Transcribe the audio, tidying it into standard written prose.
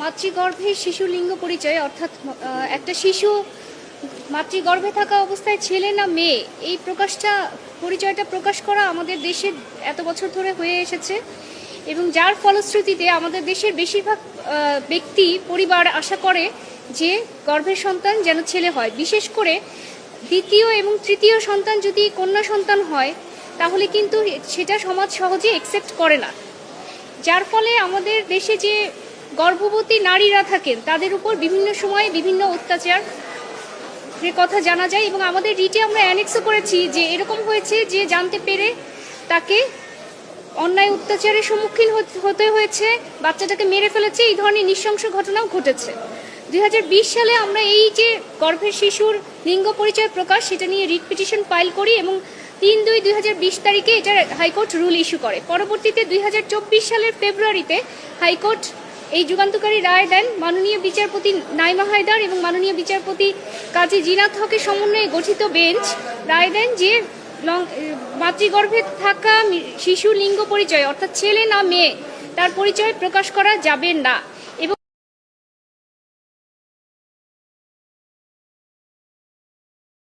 মাতৃগর্ভে শিশু লিঙ্গ পরিচয় অর্থাৎ একটা শিশু মাতৃগর্ভে থাকা অবস্থায় ছেলে না মেয়ে এই পরিচয়টা প্রকাশ করা আমাদের দেশে এত বছর ধরে হয়ে এসেছে এবং যার ফলশ্রুতিতে আমাদের দেশের বেশিরভাগ ব্যক্তি পরিবার আশা করে যে গর্ভের সন্তান যেন ছেলে হয়। বিশেষ করে দ্বিতীয় এবং তৃতীয় সন্তান যদি কন্যা সন্তান হয় তাহলে কিন্তু সেটা সমাজ সহজে অ্যাকসেপ্ট করে না, যার ফলে আমাদের দেশে যে গর্ভবতী নারীরা থাকেন তাদের উপর বিভিন্ন সময়ে বিভিন্ন অত্যাচার যে কথা জানা যায় এবং আমাদের রিটে আমরা অ্যানেক্সও করেছি যে এরকম হয়েছে যে জানতে পেরে তাকে অন্যায় অত্যাচারের সম্মুখীন হতে হয়েছে, বাচ্চাটাকে মেরে ফেলেছে, এই ধরনের নৃশংস ঘটনাও ঘটেছে। 2020 সালে আমরা এই যে গর্ভের শিশুর লিঙ্গ পরিচয় প্রকাশ সেটা নিয়ে রিট পিটিশন ফাইল করি এবং 3/2/2020 তারিখে এটা হাইকোর্ট রুল ইস্যু করে। পরবর্তীতে 2024 সালের ফেব্রুয়ারিতে হাইকোর্ট এই যুগান্তকারী রায় দেন। মাননীয় বিচারপতি নাইমা হায়দার এবং মাননীয় বিচারপতি কাজী জিনাত হকের সমন্বয়ে গঠিত বেঞ্চ রায় দেন যে মাতৃগর্ভে থাকা শিশু লিঙ্গ পরিচয় অর্থাৎ ছেলে না মেয়ে তার পরিচয় প্রকাশ করা যাবে না।